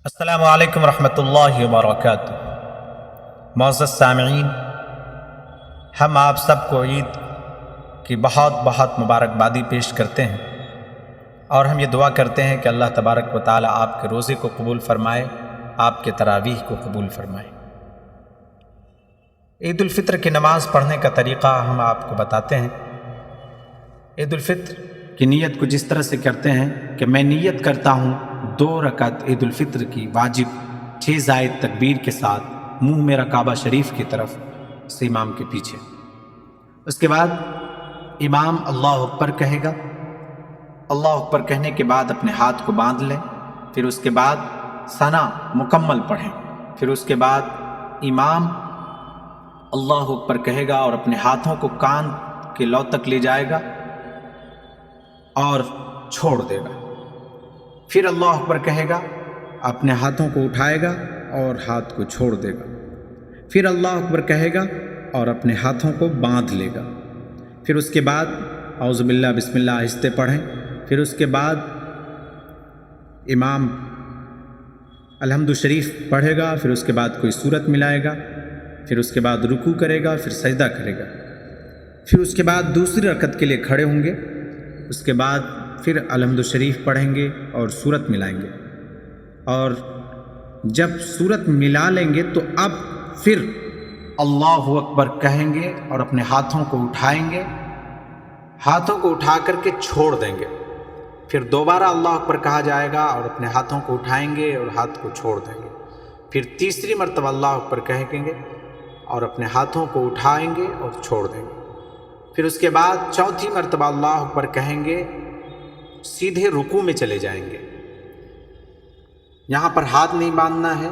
السلام علیکم ورحمۃ اللہ وبرکاتہ۔ معزز سامعین، ہم آپ سب کو عید کی بہت بہت مبارکبادی پیش کرتے ہیں، اور ہم یہ دعا کرتے ہیں کہ اللہ تبارک و تعالی آپ کے روزے کو قبول فرمائے، آپ کے تراویح کو قبول فرمائے۔ عید الفطر کی نماز پڑھنے کا طریقہ ہم آپ کو بتاتے ہیں۔ عید الفطر کی نیت کو جس طرح سے کرتے ہیں کہ میں نیت کرتا ہوں 2 رکعت عید الفطر کی واجب 6 زائد تکبیر کے ساتھ منہ میرا کعبہ شریف کی طرف سے امام کے پیچھے۔ اس کے بعد امام اللہ اکبر کہے گا، اللہ اکبر کہنے کے بعد اپنے ہاتھ کو باندھ لیں، پھر اس کے بعد ثنا مکمل پڑھیں، پھر اس کے بعد امام اللہ اکبر کہے گا اور اپنے ہاتھوں کو کان کے لو تک لے جائے گا اور چھوڑ دے گا، پھر اللہ اکبر کہے گا، اپنے ہاتھوں کو اٹھائے گا اور ہاتھ کو چھوڑ دے گا، پھر اللہ اکبر کہے گا اور اپنے ہاتھوں کو باندھ لے گا، پھر اس کے بعد اعوذ باللہ بسم اللہ آہستہ پڑھیں، پھر اس کے بعد امام الحمد شریف پڑھے گا، پھر اس کے بعد کوئی سورت ملائے گا، پھر اس کے بعد رکوع کرے گا، پھر سجدہ کرے گا، پھر اس کے بعد دوسری رکعت کے لیے کھڑے ہوں گے، اس کے بعد پھر الحمد شریف پڑھیں گے اور سورت ملائیں گے، اور جب سورت ملا لیں گے تو اب پھر اللہ اکبر کہیں گے اور اپنے ہاتھوں کو اٹھائیں گے، ہاتھوں کو اٹھا کر کے چھوڑ دیں گے، پھر دوبارہ اللہ اکبر کہا جائے گا اور اپنے ہاتھوں کو اٹھائیں گے اور ہاتھ کو چھوڑ دیں گے، پھر تیسری مرتبہ اللہ اکبر کہیں گے اور اپنے ہاتھوں کو اٹھائیں گے اور چھوڑ دیں گے، پھر اس کے بعد چوتھی مرتبہ اللہ اکبر کہیں گے، سیدھے رکوع میں چلے جائیں گے۔ یہاں پر ہاتھ نہیں باندھنا ہے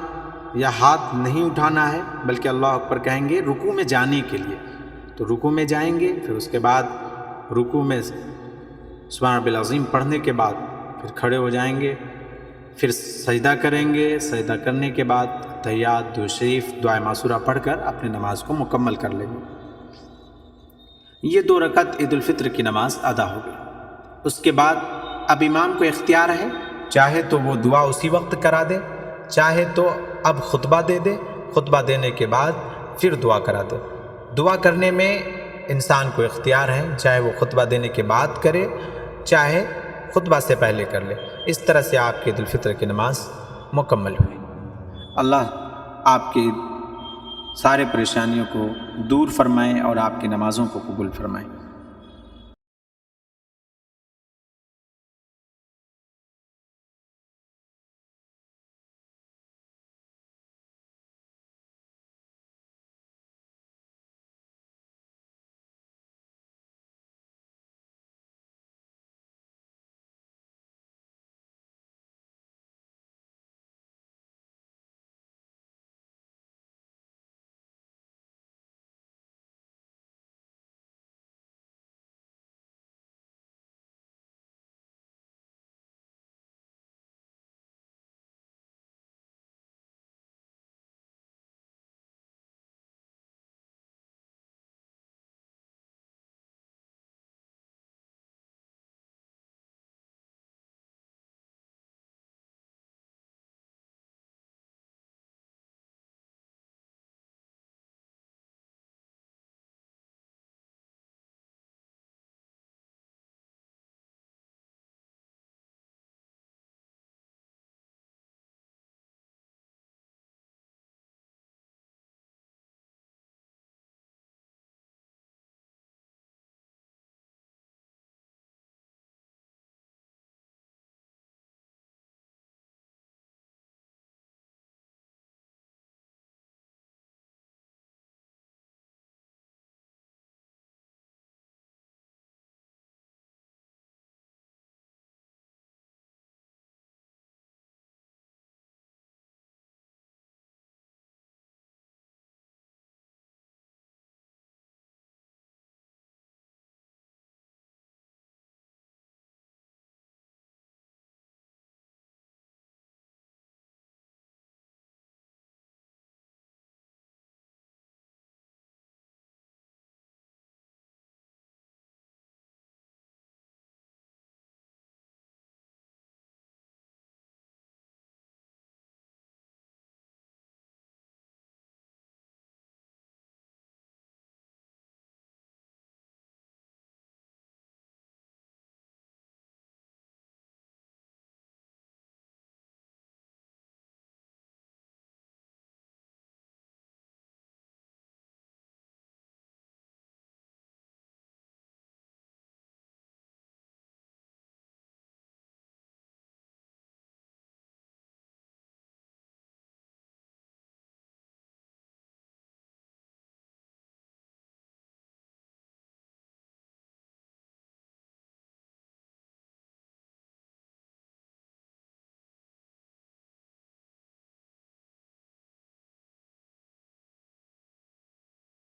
یا ہاتھ نہیں اٹھانا ہے، بلکہ اللہ اکبر کہیں گے رکوع میں جانے کے لیے، تو رکوع میں جائیں گے، پھر اس کے بعد رکوع میں سبحان ربی العظیم پڑھنے کے بعد پھر کھڑے ہو جائیں گے، پھر سجدہ کریں گے، سجدہ کرنے کے بعد تحیات درود شریف دعائے معصورہ پڑھ کر اپنی نماز کو مکمل کر لیں گے۔ یہ 2 رکعت عید الفطر کی نماز ادا ہو گئی۔ اس کے بعد اب امام کو اختیار ہے، چاہے تو وہ دعا اسی وقت کرا دے، چاہے تو اب خطبہ دے دے، خطبہ دینے کے بعد پھر دعا کرا دے۔ دعا کرنے میں انسان کو اختیار ہے، چاہے وہ خطبہ دینے کے بعد کرے، چاہے خطبہ سے پہلے کر لے۔ اس طرح سے آپ کی عید الفطر کی نماز مکمل ہوئی۔ اللہ آپ کی سارے پریشانیوں کو دور فرمائیں اور آپ کی نمازوں کو قبول فرمائیں۔